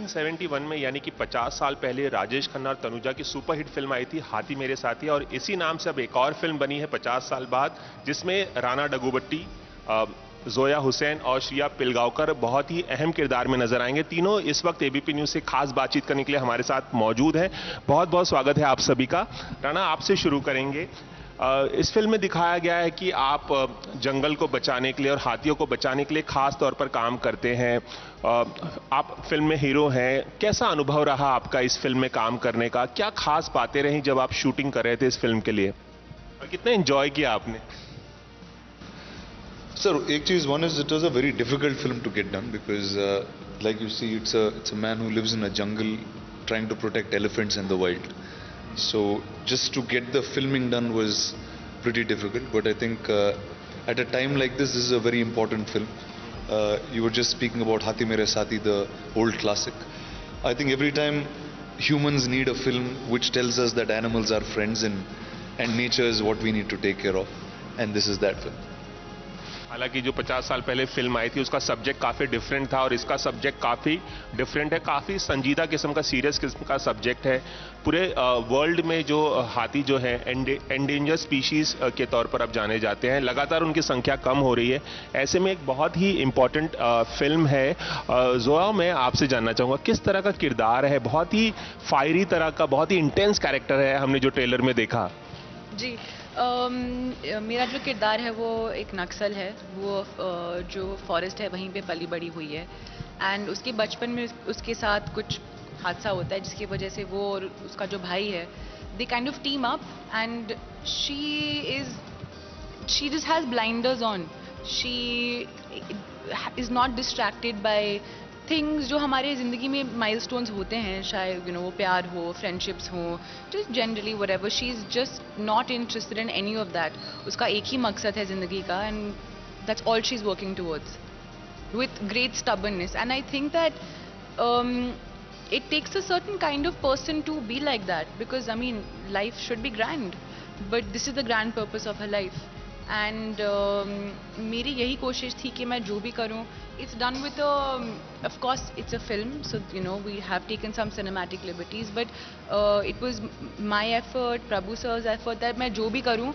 1971 में यानी कि 50 साल पहले राजेश खन्ना और तनुजा की सुपरहिट फिल्म आई थी हाथी मेरे साथी, और इसी नाम से अब एक और फिल्म बनी है 50 साल बाद, जिसमें राणा डग्गुबत्ती, जोया हुसैन और श्रिया पिलगांवकर बहुत ही अहम किरदार में नजर आएंगे। तीनों इस वक्त एबीपी न्यूज से खास बातचीत करने के लिए हमारे साथ मौजूद हैं। बहुत बहुत स्वागत है आप सभी का। राणा, आपसे शुरू करेंगे। इस फिल्म में दिखाया गया है कि आप जंगल को बचाने के लिए और हाथियों को बचाने के लिए खास तौर पर काम करते हैं। आप फिल्म में हीरो हैं। कैसा अनुभव रहा आपका इस फिल्म में काम करने का? क्या खास बातें रहीं जब आप शूटिंग कर रहे थे इस फिल्म के लिए, और कितना एंजॉय किया आपने? Sir, एक चीज, one is it was a very difficult film to get done because, like you see, it's a man who lives in a jungle trying to protect elephants in the wild. So just to get the filming done was pretty difficult. But I think at a time like this is a very important film. You were just speaking about Hathi Mere Saathi, the old classic. I think every time humans need a film which tells us that animals are friends and nature is what we need to take care of, and this is that film. हालांकि जो 50 साल पहले film आई थी उसका subject काफ़ी different था और इसका सब्जेक्ट काफ़ी डिफरेंट है। काफ़ी संजीदा किस्म का, सीरियस किस्म का सब्जेक्ट है। पूरे वर्ल्ड में जो हाथी जो है एंडेंजर स्पीशीज़ के तौर पर अब जाने जाते हैं, लगातार उनकी संख्या कम हो रही है। ऐसे में एक बहुत ही इम्पॉर्टेंट फिल्म है। जोया, मैं आपसे जानना चाहूँगा किस तरह का किरदार है? बहुत ही फायरी तरह का, बहुत ही इंटेंस कैरेक्टर है हमने जो ट्रेलर में देखा। जी, मेरा जो किरदार है वो एक नक्सल है। वो जो फॉरेस्ट है वहीं पे पली बड़ी हुई है, एंड उसके बचपन में उसके साथ कुछ हादसा होता है जिसकी वजह से वो और उसका जो भाई है, they kind of team up, and she just has blinders on. She is not distracted by things जो हमारे ज़िंदगी में माइलस्टोन्स होते हैं, शायद वो प्यार हो, फ्रेंडशिप्स हो, just generally whatever. She is just not interested in any of that. उसका एक ही मकसद है ज़िंदगी का, and that's all she is working towards with great stubbornness. And I think that it takes a certain kind of person to be like that, because I mean life should be grand, but this is the grand purpose of her life. And मेरी यही कोशिश थी कि मैं जो भी करूँ, it's done with of course it's a film, so you know we have taken some cinematic liberties, but it was my effort, Prabhu sir's effort, that मैं जो भी करूँ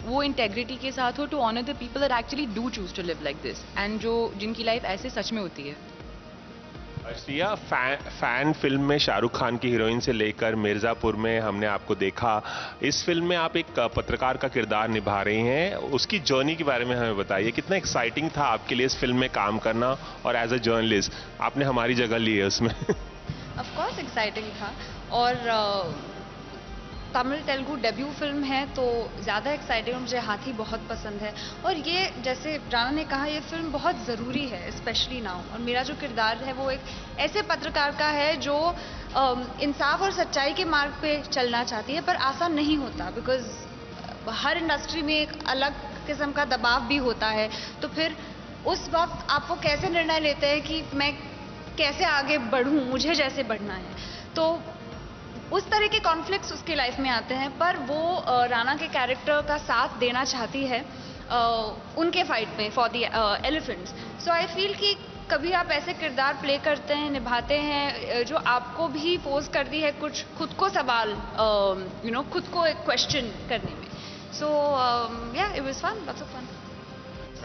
वो integrity के साथ हो, to honor the people that actually do choose to live like this, and जो जिनकी लाइफ ऐसे सच में होती है। श्रिया, फैन फिल्म में शाहरुख खान की हीरोइन से लेकर मिर्ज़ापुर में हमने आपको देखा। इस फिल्म में आप एक पत्रकार का किरदार निभा रही हैं। उसकी जर्नी के बारे में हमें बताइए। कितना एक्साइटिंग था आपके लिए इस फिल्म में काम करना, और एज अ जर्नलिस्ट आपने हमारी जगह ली है उसमें? ऑफ कोर्स एक्साइटिंग था, और तमिल तेलुगु डेब्यू फिल्म है तो ज़्यादा एक्साइटिंग। मुझे हाथी बहुत पसंद है, और ये जैसे राणा ने कहा, ये फिल्म बहुत ज़रूरी है स्पेशली नाउ। और मेरा जो किरदार है वो एक ऐसे पत्रकार का है जो इंसाफ और सच्चाई के मार्ग पे चलना चाहती है, पर आसान नहीं होता, बिकॉज हर इंडस्ट्री में एक अलग किस्म का दबाव भी होता है। तो फिर उस वक्त आप वो कैसे निर्णय लेते हैं कि मैं कैसे आगे बढ़ूँ, मुझे जैसे बढ़ना है, तो उस तरह के कॉन्फ्लिक्ट्स उसकी लाइफ में आते हैं। पर वो राणा के कैरेक्टर का साथ देना चाहती है उनके फाइट में for the elephants. So I feel कि कभी आप ऐसे किरदार प्ले करते हैं, निभाते हैं, जो आपको भी पोज करती है कुछ खुद को सवाल, खुद को एक क्वेश्चन करने में। So yeah, it was fun, lots of fun.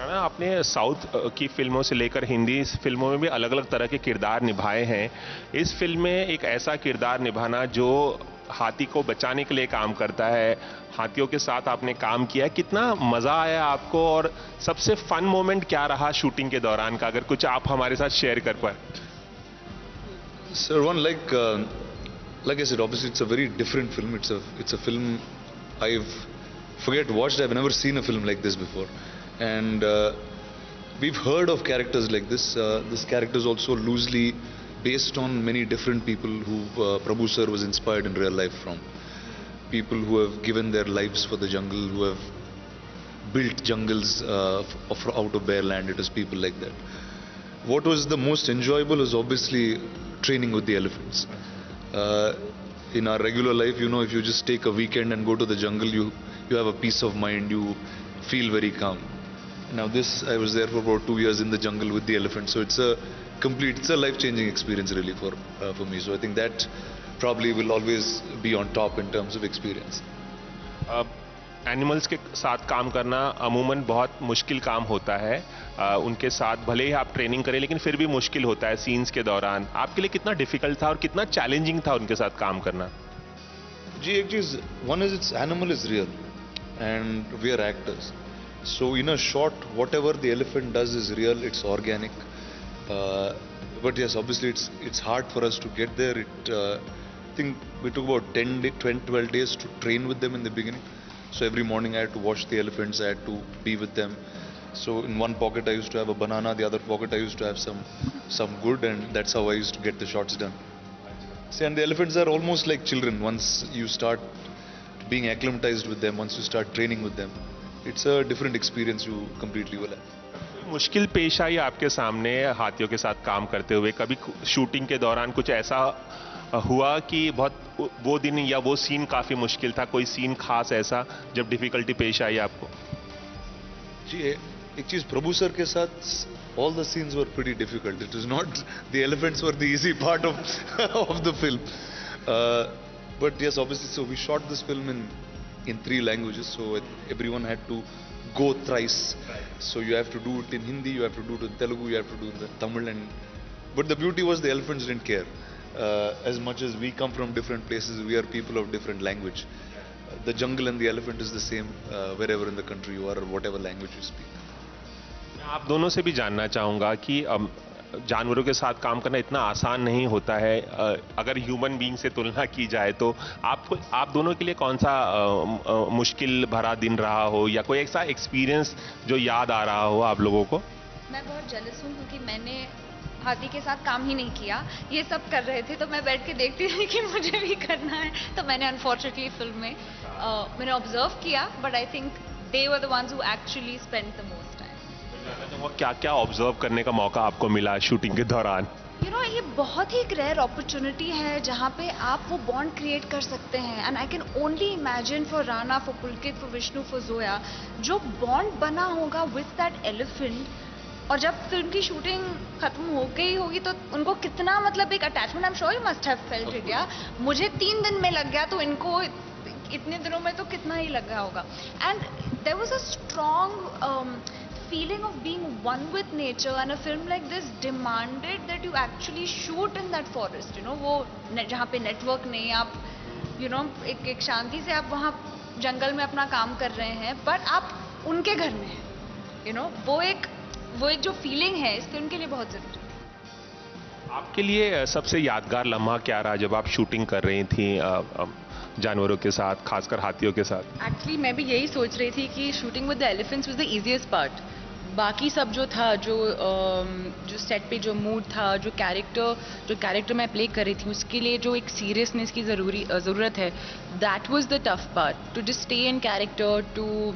आपने साउथ की फिल्मों से लेकर हिंदी फिल्मों में भी अलग अलग तरह के किरदार निभाए हैं। इस फिल्म में एक ऐसा किरदार निभाना जो हाथी को बचाने के लिए काम करता है, हाथियों के साथ आपने काम किया है, कितना मज़ा आया आपको, और सबसे फन मोमेंट क्या रहा शूटिंग के दौरान का, अगर कुछ आप हमारे साथ शेयर कर पाए? Sir, one like I said, obviously it's a very different film. It's a film I've watched. I've never seen a film like this before. And we've heard of characters like this. This character is also loosely based on many different people who Prabhu sir was inspired in real life from. People who have given their lives for the jungle, who have built jungles out of bare land. It is people like that. What was the most enjoyable is obviously training with the elephants. In our regular life, if you just take a weekend and go to the jungle, you have a peace of mind. You feel very calm. Now this, I was there for about 2 years in the jungle with the elephant, so it's a life-changing experience really for me. So I think that probably will always be on top in terms of experience. Animals के साथ काम करना अमूमन बहुत मुश्किल काम होता है। उनके साथ भले ही आप ट्रेनिंग करें लेकिन फिर भी मुश्किल होता है सीन्स के दौरान। आपके लिए कितना डिफिकल्ट था और कितना चैलेंजिंग था उनके साथ काम करना? जी, एक चीज, one is its animal is real and we are actors. So in a shot, whatever the elephant does is real, it's organic. But yes, obviously it's hard for us to get there. I think we took about 12 days to train with them in the beginning. So every morning I had to watch the elephants, I had to be with them. So in one pocket I used to have a banana, the other pocket I used to have some good, and that's how I used to get the shots done. See, and the elephants are almost like children. Once you start being acclimatized with them, once you start training with them, it's a different experience you completely will have. मुश्किल पेश आई आपके सामने हाथियों के साथ काम करते हुए? कभी शूटिंग के दौरान कुछ ऐसा हुआ कि बहुत वो दिन या वो सीन काफी मुश्किल था? कोई सीन खास ऐसा जब डिफिकल्टी पेश आई आपको? जी, एक चीज, प्रभु सर के साथ all the scenes were pretty difficult. It was not, the elephants were the easy part of the film. But yes, obviously, so we shot this film in 3 languages, so everyone had to go thrice. So you have to do it in Hindi, you have to do it in Telugu, you have to do it in Tamil, but the beauty was the elephants didn't care. As much as we come from different places, we are people of different language. The jungle and the elephant is the same wherever in the country you are or whatever language you speak. मैं आप दोनों से भी जानना चाहूंगा कि जानवरों के साथ काम करना इतना आसान नहीं होता है। अगर ह्यूमन बीइंग से तुलना की जाए तो आप दोनों के लिए कौन सा मुश्किल भरा दिन रहा हो या कोई ऐसा एक्सपीरियंस जो याद आ रहा हो आप लोगों को? मैं बहुत जेलस हूँ क्योंकि मैंने हाथी के साथ काम ही नहीं किया। ये सब कर रहे थे तो मैं बैठ के देखती थी कि मुझे भी करना है, तो मैंने अनफॉर्चुनेटली फिल्म में मैंने ऑब्जर्व किया, but I think they were the ones who actually spend the most time. वो क्या क्या ऑब्जर्व करने का मौका आपको मिला शूटिंग के दौरान? ये बहुत ही एक रेयर अपॉर्चुनिटी है जहाँ पे आप वो बॉन्ड क्रिएट कर सकते हैं, and I can only imagine for Rana, for Pulkit, for Vishnu, for Zoya, जो बॉन्ड बना होगा विथ दैट एलिफेंट। और जब फिल्म की शूटिंग खत्म हो गई होगी तो उनको कितना मतलब एक attachment, I am sure you must have felt it. या मुझे 3 दिन में लग गया तो इनको इतने दिनों में तो कितना ही लग गया होगा। And there was a strong feeling of being one with nature, and a film like this demanded that you actually shoot in that forest, वो जहाँ पे नेटवर्क नहीं, आप एक शांति से आप वहाँ जंगल में अपना काम कर रहे हैं, बट आप उनके घर में हैं, वो एक जो फीलिंग है इस फिल्म के लिए बहुत जरूरी है। आपके लिए सबसे यादगार लम्हा क्या रहा जब आप शूटिंग कर रही थी जानवरों के साथ, खासकर हाथियों के साथ? एक्चुअली मैं भी यही सोच रही थी कि shooting with the elephants was the easiest part. बाकी सब जो था, जो सेट पे जो मूड था, जो कैरेक्टर मैं प्ले कर रही थी, उसके लिए जो एक सीरियसनेस की ज़रूरत है, that was the tough part, to just stay in character, to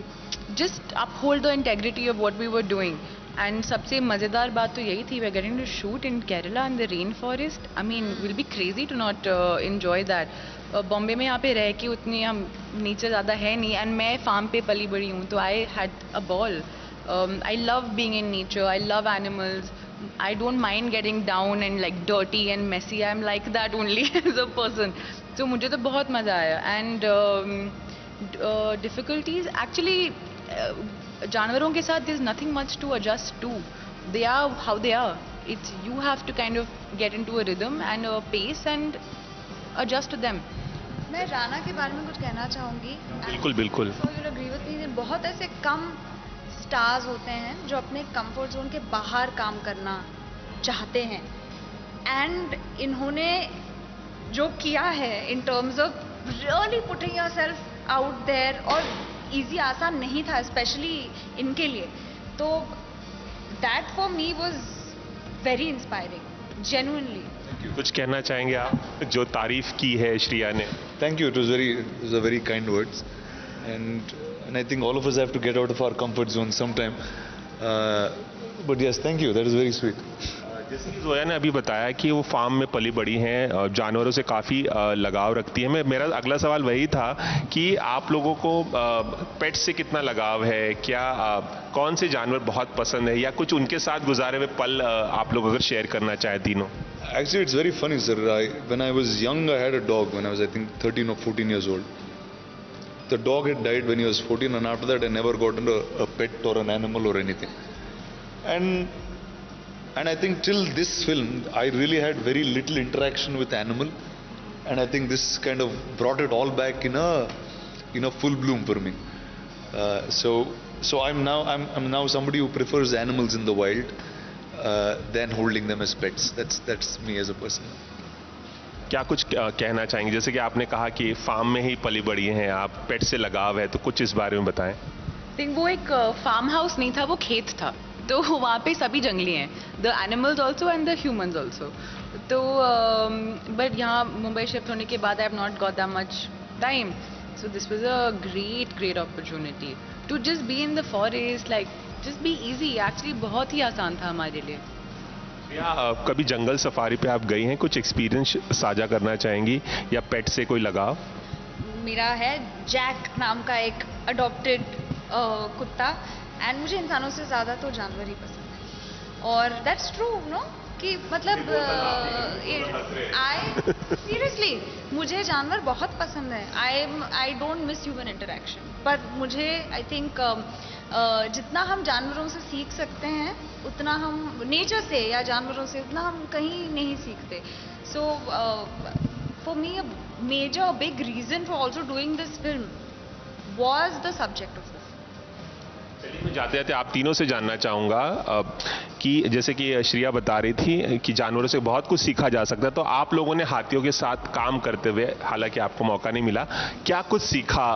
just uphold the integrity of what we were doing. And सबसे मज़ेदार बात तो यही थी, we are getting to shoot in Kerala in the rain forest. I mean will be crazy to not enjoy that. Bombay में यहाँ पे रह के उतनी हम नेचर ज़्यादा है नहीं, एंड मैं फार्म पे पली बड़ी हूँ, तो I had a ball. I love being in nature, I love animals, I don't mind getting down and like dirty and messy, I'm like that only as a person. So मुझे तो बहुत मज़ा आया। And difficulties actually जानवरों के साथ there's nothing much to adjust to, they are how they are, it's you have to kind of get into a rhythm and a pace and adjust to them. मैं राणा के बारे में कुछ कहना चाहूँगी। बिल्कुल बिल्कुल। So you'll agree with me, बहुत ऐसे कम स्टार्स होते हैं जो अपने कंफर्ट जोन के बाहर काम करना चाहते हैं, एंड इन्होंने जो किया है in terms of really putting yourself out there, और इजी आसान नहीं था स्पेशली इनके लिए, तो that for me was very inspiring genuinely. कुछ कहना चाहेंगे आप जो तारीफ की है श्रिया ने? Thank you, it was a very kind words, and I think all of us have to get out of our comfort zone sometime, but yes, thank you, that is very sweet. जैसे कि जोया ने अभी बताया कि वो farm में पली बड़ी हैं, जानवरों से काफ़ी लगाव रखती है। मेरा अगला सवाल वही था कि आप लोगों को पेट से कितना लगाव है, क्या कौन से जानवर बहुत पसंद है, या कुछ उनके साथ गुजारे हुए पल आप लोग अगर शेयर करना चाहें तीनों। Actually, it's very funny, sir. When I was young, I had a dog when I was, I think, 13 or 14 years old. The dog had died when he was 14, and after that, I never got into a pet or an animal or anything. And I think till this film, I really had very little interaction with animal, and I think this kind of brought it all back in a full bloom for me. So I'm now somebody who prefers animals in the wild than holding them as pets. That's me as a person. क्या कुछ कहना चाहेंगे, जैसे कि आपने कहा कि farm में ही पली बड़ी हैं आप, पेट से लगाव है, तो कुछ इस बारे में बताएं। थिंक वो एक फार्म हाउस नहीं था, वो खेत था, तो वहाँ पे सभी जंगली हैं, the animals also and the humans also. तो बट यहाँ मुंबई शिफ्ट होने के बाद I have not got that much time, so this was a great opportunity to just be in the forest, like just be easy. Actually बहुत ही आसान था हमारे लिए। या कभी जंगल सफारी पे आप गई हैं, कुछ एक्सपीरियंस साझा करना चाहेंगी, या पेट से कोई लगाव? मेरा है जैक नाम का एक अडॉप्टेड कुत्ता, एंड मुझे इंसानों से ज़्यादा तो जानवर ही पसंद है। और दैट्स ट्रू नो कि मतलब सीरियसली मुझे जानवर बहुत पसंद है। I don't miss human interaction, पर मुझे आई थिंक जितना हम जानवरों से सीख सकते हैं उतना हम नेचर से या जानवरों से उतना हम कहीं नहीं सीखते। So for me a major big reason for also doing this film was the subject of this. मैं जाते जाते आप तीनों से जानना चाहूँगा कि जैसे कि श्रिया बता रही थी कि जानवरों से बहुत कुछ सीखा जा सकता है, तो आप लोगों ने हाथियों के साथ काम करते हुए, हालांकि आपको मौका नहीं मिला, क्या कुछ सीखा,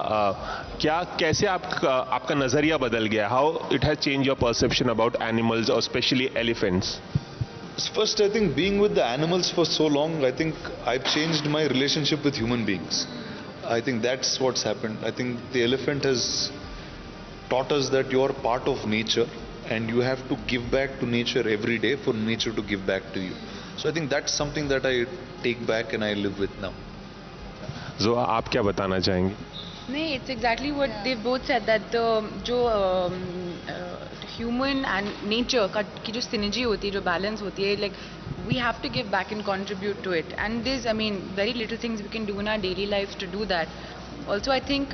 क्या कैसे आपका नज़रिया बदल गया? How it has change your perception about animals और specially elephants? First, I think being with the animals for so long, I think I've changed my relationship with human beings. I think that's what's happened. I think the elephant has taught us that you are part of nature and you have to give back to nature every day for nature to give back to you. So I think that's something that I take back and I live with now. Zoya, आप क्या बताना चाहेंगे? नहीं, it's exactly what they both said, that जो human and nature का की जो synergy होती है, जो बैलेंस होती है, like we have to give back and contribute to it, and this I mean very little things we can do in our daily life to do that. Also I think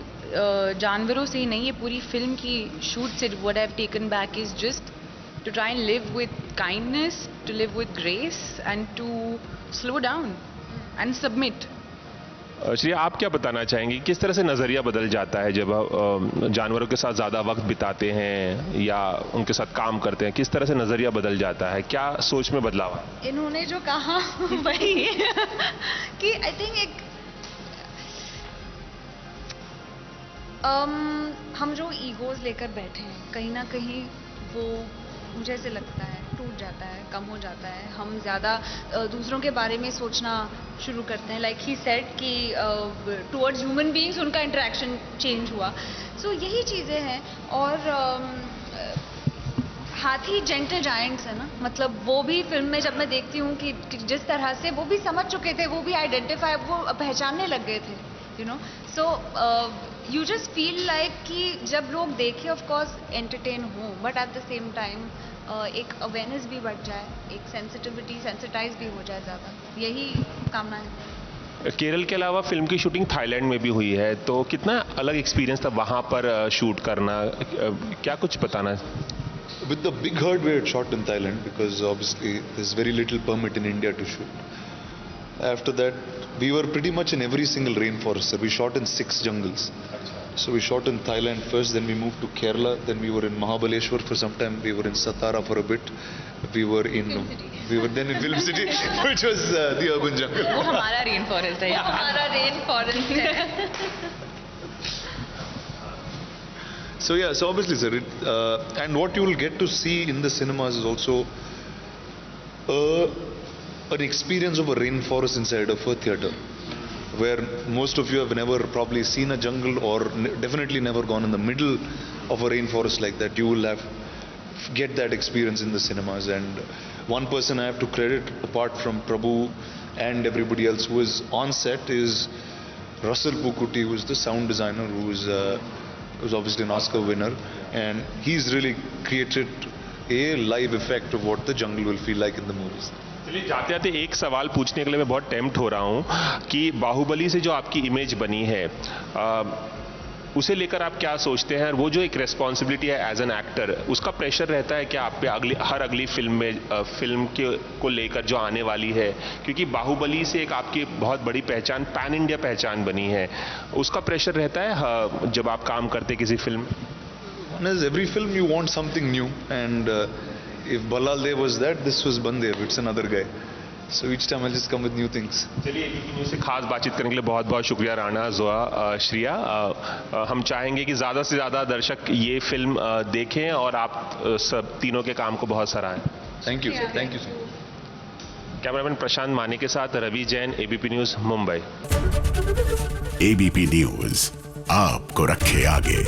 जानवरों से ही नहीं, ये पूरी film की shoot से what I have taken back is just to try and live with kindness, to live with grace and to slow down and submit. Shriya, आप क्या बताना चाहेंगी, किस तरह से नज़रिया बदल जाता है जब जानवरों के साथ ज़्यादा वक्त बिताते हैं या उनके साथ काम करते हैं? किस तरह से नज़रिया बदल जाता है, क्या सोच में बदलाव? इन्होंने जो कहा वही कि आई थिंक हम जो ईगोज लेकर बैठे हैं, कहीं ना कहीं वो मुझे ऐसे लगता है टूट जाता है, कम हो जाता है। हम ज़्यादा दूसरों के बारे में सोचना शुरू करते हैं। लाइक ही सेड कि टुवर्ड्स ह्यूमन बीइंग्स उनका इंटरेक्शन चेंज हुआ। सो यही चीज़ें हैं। और हाथी जेंटल जायंट्स है ना, मतलब वो भी फिल्म में जब मैं देखती हूँ कि जिस तरह से वो भी समझ चुके थे, वो भी आइडेंटिफाई, वो पहचानने लग गए थे, you know. So you just feel like कि जब लोग देखें, ऑफ कोर्स एंटरटेन हो, but at the same time एक अवेयरनेस भी बढ़ जाए, एक सेंसिटिविटी, सेंसिटाइज भी हो जाए ज़्यादा, यही कामना है। केरल के अलावा फिल्म की शूटिंग थाईलैंड में भी हुई है, तो कितना अलग एक्सपीरियंस था वहाँ पर शूट करना, क्या कुछ बताना है? With the big herd we had shot in Thailand because obviously there's very little permit in India to shoot. After that we were pretty much in every single rainforest. So we shot in 6 jungles. So we shot in Thailand first, then we moved to Kerala, then we were in Mahabaleshwar for some time, we were in Satara for a bit, we were then in Film City, which was the urban jungle. वो हमारा rain forest है, हमारा rain forest है। So yeah, so obviously sir, and what you will get to see in the cinemas is also an experience of a rainforest inside of a theatre, where most of you have never probably seen a jungle or definitely never gone in the middle of a rainforest like that. You will get that experience in the cinemas, and one person I have to credit apart from Prabhu and everybody else who is on set is Russell Pukuti, who is the sound designer, who's obviously an Oscar winner, and he's really created a live effect of what the jungle will feel like in the movies. चलिए जाते जाते एक सवाल पूछने के लिए मैं बहुत टेम्प्ट हो रहा हूँ कि बाहुबली से जो आपकी इमेज बनी है उसे लेकर आप क्या सोचते हैं? वो जो एक रेस्पॉन्सिबिलिटी है एज एन एक्टर, उसका प्रेशर रहता है क्या आप पे हर अगली फिल्म में फिल्म को लेकर जो आने वाली है? क्योंकि बाहुबली से एक आपकी बहुत बड़ी पहचान, पैन इंडिया पहचान बनी है, उसका प्रेशर रहता है जब आप काम करते किसी फिल्म में? One is every film you want something new, and if Balal Dev was that, this was Bandev. It's another guy. So each time I'll just come with new things. चलिए ABP news से खास बातचीत करने के लिए बहुत बहुत शुक्रिया राणा, जोया, श्रिया। हम चाहेंगे कि ज़्यादा से ज़्यादा दर्शक ये फिल्म देखें और आप सब तीनों के काम को बहुत सराहें। Thank you, sir. Thank you, sir. Cameraman Prashant Mani के साथ Ravi Jain, ABP news, Mumbai. ABP news आपको रखे आगे।